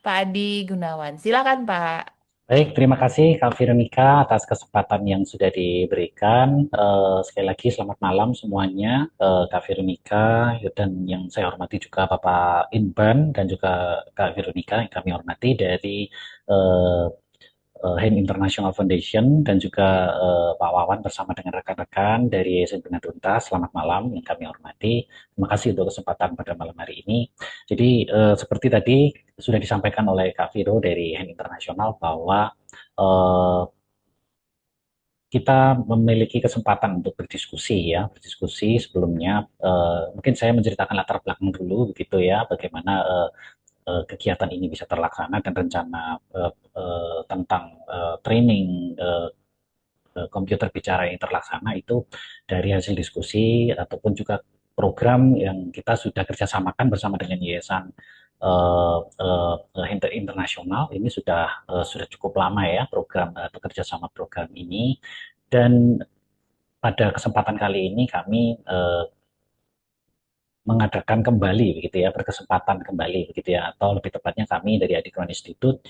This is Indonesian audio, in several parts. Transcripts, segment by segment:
Pak Adi Gunawan. Silakan Pak. Baik, terima kasih Kak Veronica atas kesempatan yang sudah diberikan. Sekali lagi selamat malam semuanya, Kak Veronica dan yang saya hormati juga Bapak Inban dan juga Kak Veronica yang kami hormati dari eh, Hand International Foundation dan juga Pak Wawan bersama dengan rekan-rekan dari Yayasan Bina Tuntas. Selamat malam yang kami hormati. Terima kasih untuk kesempatan pada malam hari ini. Jadi seperti tadi sudah disampaikan oleh Kak Viro dari Hand International bahwa eh, kita memiliki kesempatan untuk berdiskusi ya, berdiskusi sebelumnya. Mungkin saya menceritakan latar belakang dulu begitu ya, bagaimana kegiatan ini bisa terlaksana dan rencana tentang training komputer bicara yang terlaksana itu dari hasil diskusi ataupun juga program yang kita sudah kerjasamakan bersama dengan Yayasan Internasional. Ini sudah cukup lama ya program atau kerjasama program ini, dan pada kesempatan kali ini kami mengadakan kembali begitu ya, berkesempatan kembali begitu ya, atau lebih tepatnya kami dari Adikron Institute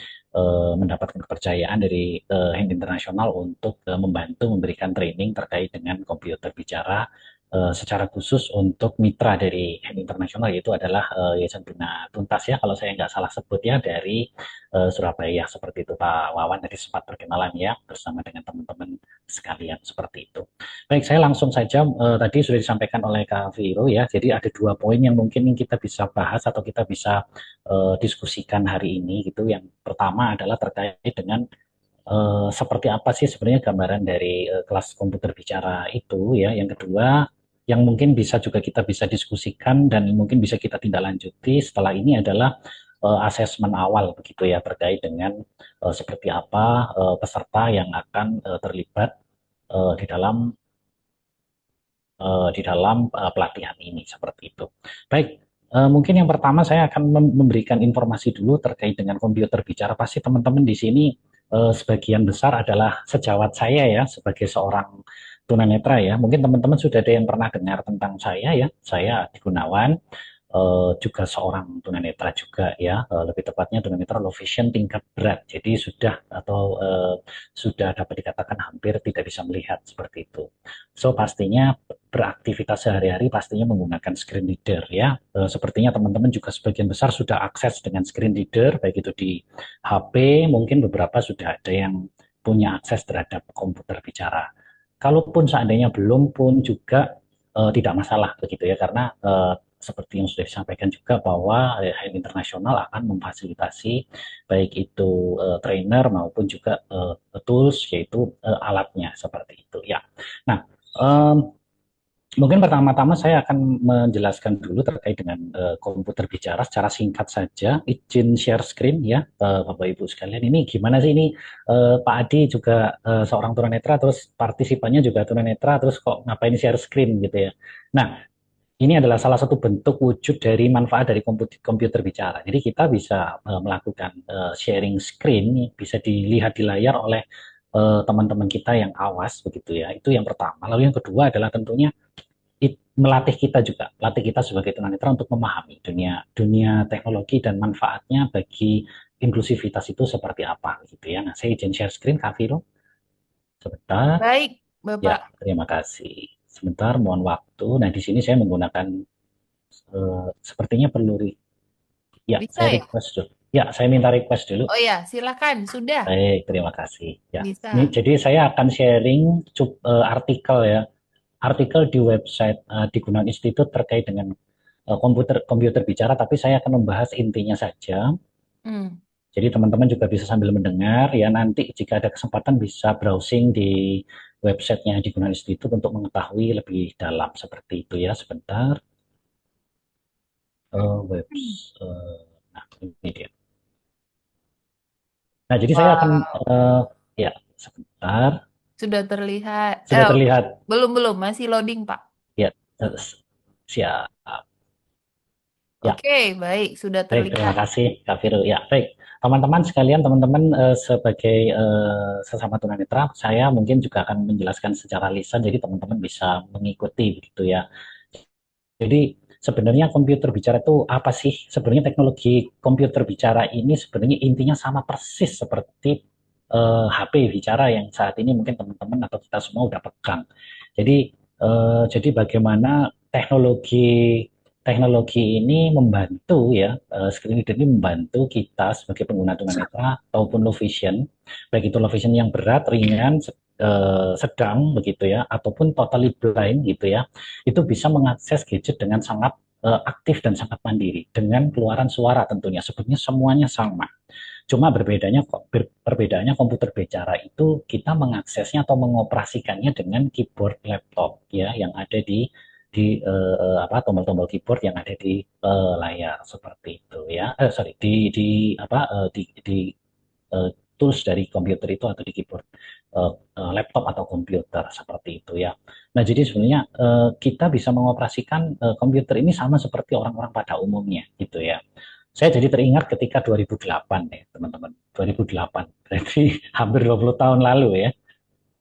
mendapatkan kepercayaan dari Hand Internasional untuk membantu memberikan training terkait dengan komputer bicara secara khusus untuk mitra dari Hand Internasional, yaitu adalah Yayasan Bina Tuntas ya, kalau saya nggak salah sebut ya, dari Surabaya seperti itu. Pak Wawan tadi sempat perkenalan ya bersama dengan teman-teman sekalian seperti itu. Baik, saya langsung saja, tadi sudah disampaikan oleh Kak Viro ya. Jadi ada dua poin yang mungkin kita bisa bahas atau kita bisa diskusikan hari ini gitu. Yang pertama adalah terkait dengan seperti apa sih sebenarnya gambaran dari kelas komputer bicara itu ya. Yang kedua, yang mungkin bisa juga kita bisa diskusikan dan mungkin bisa kita tindak lanjuti setelah ini adalah asesmen awal begitu ya, terkait dengan seperti apa peserta yang akan terlibat di dalam pelatihan ini seperti itu. Baik, mungkin yang pertama saya akan memberikan informasi dulu terkait dengan komputer bicara. Pasti teman-teman di sini sebagian besar adalah sejawat saya ya sebagai seorang tunanetra ya. Mungkin teman-teman sudah ada yang pernah dengar tentang saya ya. Saya Adi Gunawan, juga seorang tunanetra juga ya, lebih tepatnya tunanetra low vision tingkat berat. Jadi sudah dapat dikatakan hampir tidak bisa melihat seperti itu. So pastinya beraktivitas sehari-hari pastinya menggunakan screen reader ya. Sepertinya teman-teman juga sebagian besar sudah akses dengan screen reader, baik itu di HP, mungkin beberapa sudah ada yang punya akses terhadap komputer bicara. Kalaupun seandainya belum pun juga tidak masalah begitu ya, karena seperti yang sudah disampaikan juga bahwa HM Internasional akan memfasilitasi baik itu trainer maupun juga tools, yaitu alatnya seperti itu ya. Nah, um, mungkin pertama-tama saya akan menjelaskan dulu terkait dengan komputer bicara secara singkat saja. Izin share screen ya, Bapak Ibu sekalian. Ini gimana sih ini, Pak Adi juga seorang tunanetra, terus partisipannya juga tunanetra, terus kok ngapain share screen gitu ya. Nah, ini adalah salah satu bentuk wujud dari manfaat dari komputer bicara. Jadi kita bisa melakukan sharing screen, bisa dilihat di layar oleh teman-teman kita yang awas begitu ya. Itu yang pertama. Lalu yang kedua adalah tentunya melatih kita juga, melatih kita sebagai tunanetra untuk memahami dunia dunia teknologi dan manfaatnya bagi inklusivitas itu seperti apa gitu ya. Nah, saya izin share screen Kak Viro sebentar. Baik, Ya, Bapak. terima kasih. Sebentar, mohon waktu. Nah, di sini saya menggunakan sepertinya perlu ya, Bisa saya ya? request dulu. Ya, saya minta request dulu. Oh ya, silakan. Sudah. Baik, terima kasih. Ya, ini Bisa. jadi saya akan sharing artikel ya, artikel di website di Gunawan Institute terkait dengan komputer komputer bicara, tapi saya akan membahas intinya saja. Hmm. Jadi teman-teman juga bisa sambil mendengar ya, nanti jika ada kesempatan bisa browsing di websitenya di Gunawan Institute untuk mengetahui lebih dalam seperti itu ya. Sebentar, Hmm. nah ini dia. Nah, jadi saya akan Wow. ya, sebentar, Sudah terlihat. sudah terlihat Belum-belum. Masih loading, Pak. ya, siap ya. Oke, baik. Sudah Baik, terima terlihat. kasih Kak Viro. Ya, baik. Teman-teman sekalian, teman-teman sebagai sesama tunanetra, saya mungkin juga akan menjelaskan secara lisan, jadi teman-teman bisa mengikuti begitu ya. Jadi sebenarnya komputer bicara itu apa sih? Sebenarnya teknologi komputer bicara ini sebenarnya intinya sama persis seperti HP bicara yang saat ini mungkin teman-teman atau kita semua udah pegang. Jadi jadi bagaimana teknologi teknologi ini membantu ya, screen reader ini membantu kita sebagai pengguna tunanetra ataupun low vision, baik itu low vision yang berat, ringan, sedang begitu ya, ataupun totally blind gitu ya, itu bisa mengakses gadget dengan sangat aktif dan sangat mandiri dengan keluaran suara tentunya. Sebetulnya semuanya sama. Cuma perbedaannya komputer bicara itu kita mengaksesnya atau mengoperasikannya dengan keyboard laptop ya yang ada di tombol-tombol keyboard yang ada di layar seperti itu ya. Sorry di tools dari komputer itu atau di keyboard laptop atau komputer seperti itu ya. Nah, jadi sebenarnya kita bisa mengoperasikan komputer ini sama seperti orang-orang pada umumnya gitu ya. Saya jadi teringat ketika 2008 ya, teman-teman. 2008, berarti hampir 20 tahun lalu ya.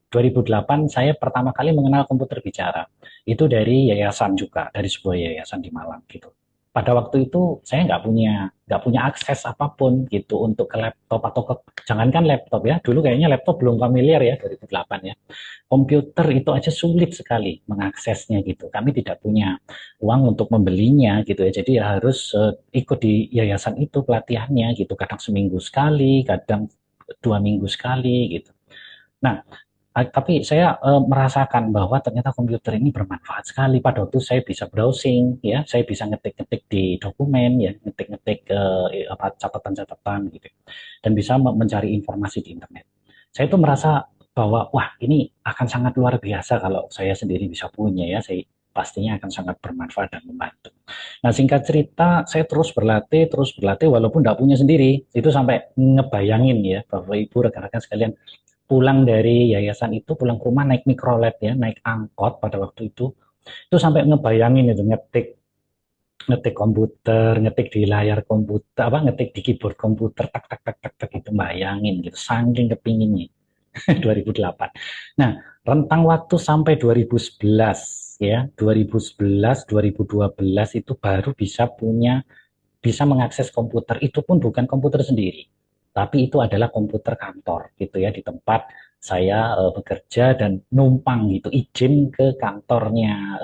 2008 saya pertama kali mengenal komputer bicara. Itu dari yayasan juga, dari sebuah yayasan di Malang gitu. Pada waktu itu saya nggak punya akses apapun gitu untuk ke laptop atau ke jangankan laptop ya. Dulu kayaknya laptop belum familiar ya 2008 ya. Komputer itu aja sulit sekali mengaksesnya gitu. Kami tidak punya uang untuk membelinya gitu ya. Jadi harus ikut di yayasan itu pelatihannya gitu. Kadang seminggu sekali, kadang 2 minggu sekali gitu. Nah, tapi saya merasakan bahwa ternyata komputer ini bermanfaat sekali. Pada waktu saya bisa browsing, ya, saya bisa ngetik-ngetik di dokumen, ya, ngetik-ngetik apa catatan-catatan gitu, dan bisa mencari informasi di internet. Saya itu merasa bahwa wah ini akan sangat luar biasa kalau saya sendiri bisa punya ya, saya pastinya akan sangat bermanfaat dan membantu. Nah singkat cerita, saya terus berlatih walaupun tidak punya sendiri. Itu sampai ngebayangin ya, Bapak Ibu rekan-rekan sekalian, pulang dari yayasan itu pulang ke rumah naik mikrolet ya naik angkot pada waktu itu sampai ngebayangin itu ngetik ngetik komputer ngetik di layar komputer apa ngetik di keyboard komputer tak tak tak tak tak itu bayangin gitu saking kepinginnya 2008. Nah rentang waktu sampai 2011 ya 2011 2012 itu baru bisa mengakses komputer itu pun bukan komputer sendiri tapi itu adalah komputer kantor gitu ya di tempat saya bekerja dan numpang gitu izin ke kantornya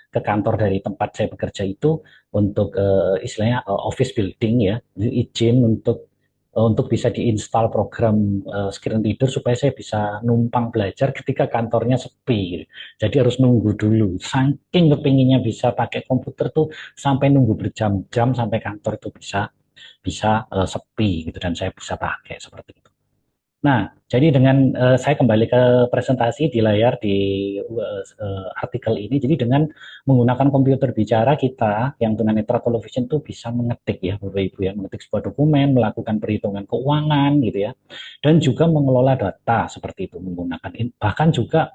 ke kantor dari tempat saya bekerja itu untuk istilahnya office building ya izin untuk bisa diinstal program screen reader supaya saya bisa numpang belajar ketika kantornya sepi gitu. Jadi harus nunggu dulu. Saking kepinginnya bisa pakai komputer tuh sampai nunggu berjam-jam sampai kantor itu bisa bisa sepi gitu dan saya bisa pakai seperti itu. Nah, jadi dengan saya kembali ke presentasi di layar di artikel ini. Jadi dengan menggunakan komputer bicara kita yang tunanetra television itu bisa mengetik ya Bapak Ibu ya, mengetik sebuah dokumen, melakukan perhitungan keuangan gitu ya. Dan juga mengelola data seperti itu menggunakan bahkan juga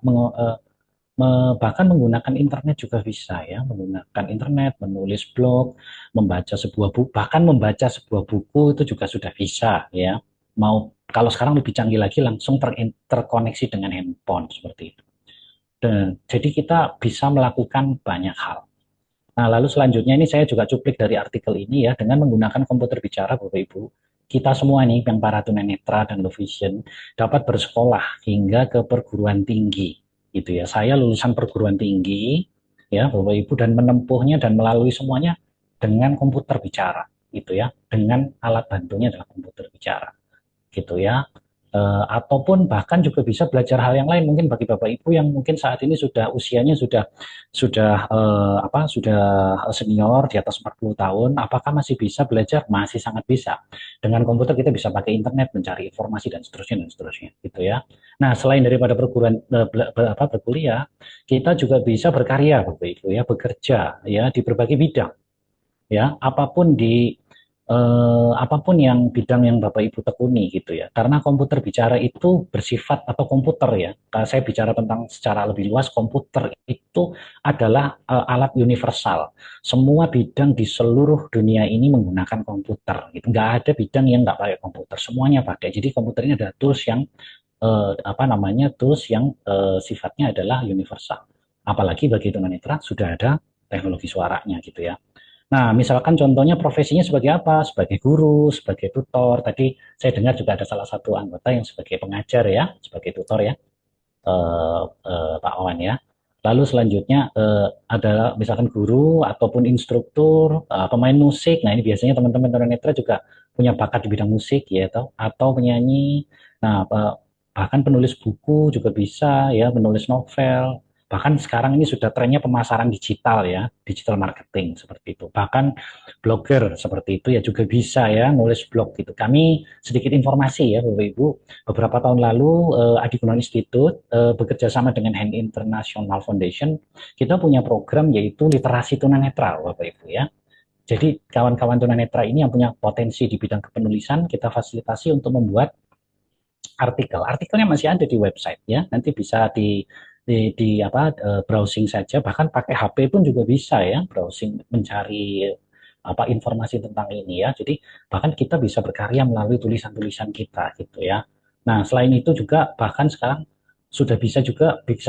bahkan menggunakan internet juga bisa ya, menggunakan internet, menulis blog, membaca sebuah buku, bahkan membaca sebuah buku itu juga sudah bisa ya. Mau kalau sekarang lebih canggih lagi langsung terkoneksi dengan handphone seperti itu. Dan jadi kita bisa melakukan banyak hal. Nah, lalu selanjutnya ini saya juga cuplik dari artikel ini ya, dengan menggunakan komputer bicara Bapak Ibu, kita semua nih yang para tunanetra dan low vision dapat bersekolah hingga ke perguruan tinggi gitu ya. Saya lulusan perguruan tinggi ya Bapak Ibu dan menempuhnya dan melalui semuanya dengan komputer bicara gitu ya, dengan alat bantunya adalah komputer bicara gitu ya. Ataupun bahkan juga bisa belajar hal yang lain mungkin bagi Bapak Ibu yang mungkin saat ini sudah usianya sudah senior di atas 40 tahun apakah masih bisa belajar masih sangat bisa dengan komputer kita bisa pakai internet mencari informasi dan seterusnya gitu ya. Nah selain daripada berkuliah kita juga bisa berkarya Bapak Ibu ya bekerja ya di berbagai bidang ya apapun yang bidang yang Bapak Ibu tekuni gitu ya. Karena komputer bicara itu bersifat atau komputer ya. Kalau saya bicara tentang secara lebih luas, komputer itu adalah alat universal. Semua bidang di seluruh dunia ini menggunakan komputer. Gitu. Nggak ada bidang yang nggak pakai komputer. Semuanya pakai. Jadi komputer ini adalah tools yang sifatnya adalah universal. Apalagi bagi tunanetra sudah ada teknologi suaranya gitu ya. Nah, misalkan contohnya profesinya sebagai apa? Sebagai guru, sebagai tutor. Tadi saya dengar juga ada salah satu anggota yang sebagai pengajar ya, sebagai tutor ya, Pak Wawan ya. Lalu selanjutnya adalah misalkan guru ataupun instruktur, pemain musik. Nah, ini biasanya teman-teman tunanetra juga punya bakat di bidang musik ya, atau penyanyi. Nah, bahkan penulis buku juga bisa ya, menulis novel. Bahkan sekarang ini sudah trennya pemasaran digital ya, digital marketing seperti itu. Bahkan blogger seperti itu ya juga bisa ya, nulis blog gitu. Kami sedikit informasi ya, Bapak Ibu. Beberapa tahun lalu, Adi Gunawan Institute bekerja sama dengan Hand International Foundation, kita punya program yaitu literasi tunanetra, Bapak Ibu ya. Jadi kawan-kawan tunanetra ini yang punya potensi di bidang kepenulisan, kita fasilitasi untuk membuat artikel. Artikelnya masih ada di website ya. Nanti bisa di apa browsing saja, bahkan pakai HP pun juga bisa ya, browsing mencari apa informasi tentang ini ya. Jadi bahkan kita bisa berkarya melalui tulisan-tulisan kita gitu ya. Nah, selain itu juga bahkan sekarang sudah bisa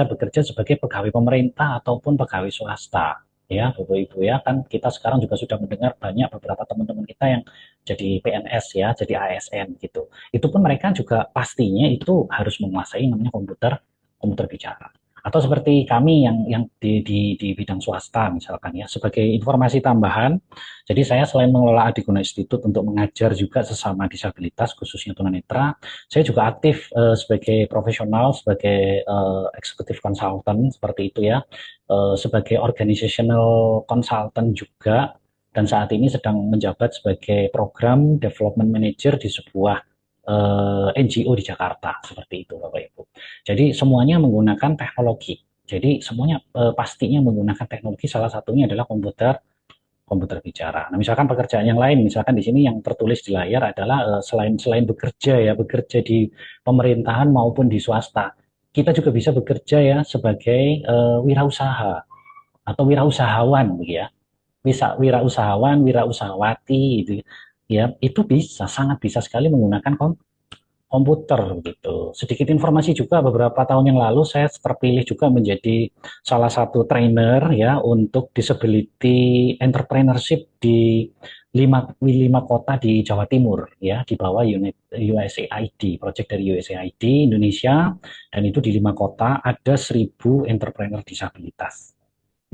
bekerja sebagai pegawai pemerintah ataupun pegawai swasta ya, Bapak Ibu ya. Kan kita sekarang juga sudah mendengar banyak beberapa teman-teman kita yang jadi PNS ya, jadi ASN gitu. Itu pun mereka juga pastinya itu harus menguasai namanya komputer komputer bicara. Atau seperti kami yang di bidang swasta misalkan ya, sebagai informasi tambahan, jadi saya selain mengelola Adiguna Institute untuk mengajar juga sesama disabilitas, khususnya tunanetra, saya juga aktif sebagai profesional, sebagai executive consultant, seperti itu ya, sebagai organizational consultant juga, dan saat ini sedang menjabat sebagai program development manager di sebuah NGO di Jakarta, seperti itu Bapak Ibu. Jadi semuanya menggunakan teknologi. Jadi semuanya pastinya menggunakan teknologi. Salah satunya adalah komputer komputer bicara. Nah, misalkan pekerjaan yang lain, misalkan di sini yang tertulis di layar adalah selain selain bekerja ya, bekerja di pemerintahan maupun di swasta, kita juga bisa bekerja ya sebagai wirausaha atau wirausahawan, gitu ya. Bisa wirausahawan, wirausahawati, gitu ya. Itu bisa sangat bisa sekali menggunakan komputer gitu. Sedikit informasi juga, beberapa tahun yang lalu saya terpilih juga menjadi salah satu trainer ya untuk disability entrepreneurship di lima kota di Jawa Timur ya, di bawah unit USAID, project dari USAID Indonesia, dan itu di 5 kota ada 1.000 entrepreneur disabilitas.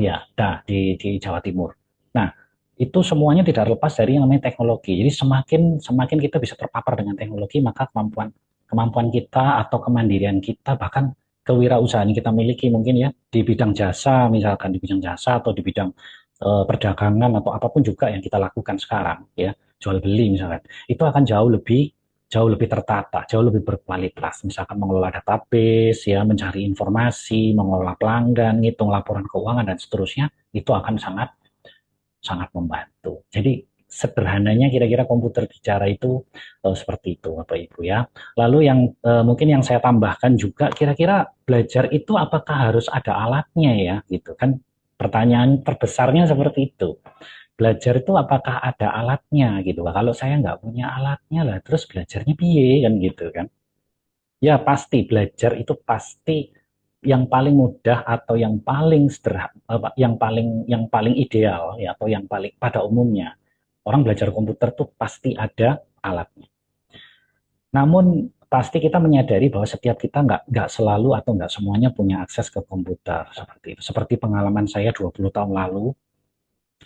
Ya, nah, di Jawa Timur. Nah, itu semuanya tidak lepas dari yang namanya teknologi. Jadi semakin semakin kita bisa terpapar dengan teknologi, maka kemampuan kemampuan kita atau kemandirian kita, bahkan kewirausahaan yang kita miliki mungkin ya di bidang jasa, misalkan di bidang jasa atau di bidang perdagangan atau apapun juga yang kita lakukan sekarang ya, jual beli misalkan, itu akan jauh lebih tertata, jauh lebih berkualitas. Misalkan mengelola database, ya, mencari informasi, mengelola pelanggan, ngitung laporan keuangan dan seterusnya, itu akan sangat sangat membantu. Jadi sederhananya kira-kira komputer bicara itu seperti itu, Bapak Ibu ya. Lalu yang mungkin yang saya tambahkan juga, kira-kira belajar itu apakah harus ada alatnya ya, gitu kan? Pertanyaan terbesarnya seperti itu. Belajar itu apakah ada alatnya gitu. Kalau saya nggak punya alatnya lah, terus belajarnya piye kan gitu kan? Ya pasti belajar itu pasti yang paling mudah atau yang paling sederhana, yang paling ideal ya, atau yang paling pada umumnya orang belajar komputer tuh pasti ada alatnya. Namun pasti kita menyadari bahwa setiap kita nggak selalu atau nggak semuanya punya akses ke komputer seperti itu. Seperti pengalaman saya 20 tahun lalu,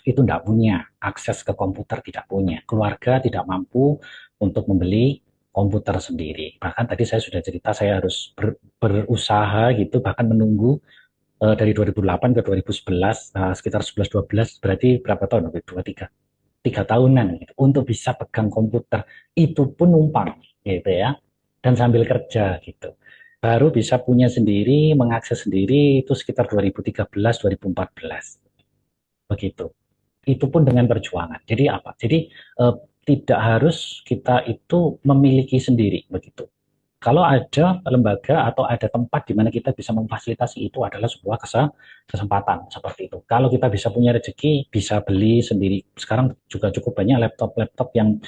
itu tidak punya akses ke komputer, tidak punya. Keluarga tidak mampu untuk membeli komputer sendiri. Bahkan tadi saya sudah cerita saya harus berusaha gitu, bahkan menunggu dari 2008 ke 2011, sekitar 11-12, berarti berapa tahun? 2, 3 tahunan gitu, untuk bisa pegang komputer. Itu pun numpang gitu ya, dan sambil kerja gitu. Baru bisa punya sendiri, mengakses sendiri itu sekitar 2013, 2014. Begitu. Itu pun dengan perjuangan. Jadi apa? Jadi tidak harus kita itu memiliki sendiri begitu. Kalau ada lembaga atau ada tempat di mana kita bisa memfasilitasi, itu adalah sebuah kesempatan seperti itu. Kalau kita bisa punya rezeki, bisa beli sendiri. Sekarang juga cukup banyak laptop-laptop yang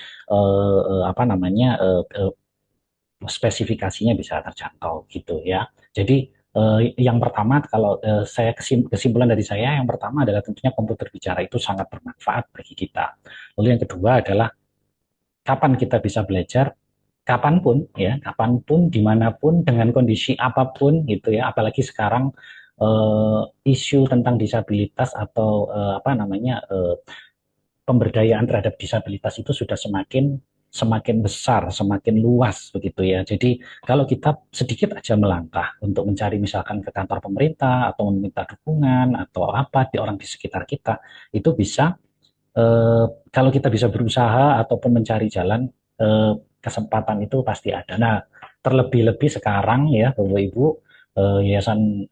apa namanya spesifikasinya bisa terjangkau gitu ya. Jadi Yang pertama, kalau kesimpulan dari saya, yang pertama adalah tentunya komputer bicara itu sangat bermanfaat bagi kita. Lalu yang kedua adalah kapan kita bisa belajar, kapanpun ya, kapanpun, dimanapun, dengan kondisi apapun gitu ya. Apalagi sekarang isu tentang disabilitas atau apa namanya pemberdayaan terhadap disabilitas itu sudah semakin semakin besar, semakin luas begitu ya. Jadi kalau kita sedikit aja melangkah untuk mencari misalkan ke kantor pemerintah atau meminta dukungan atau apa di orang di sekitar kita, itu bisa kalau kita bisa berusaha ataupun mencari jalan, kesempatan itu pasti ada. Nah, terlebih-lebih sekarang ya Bapak Ibu, Yayasan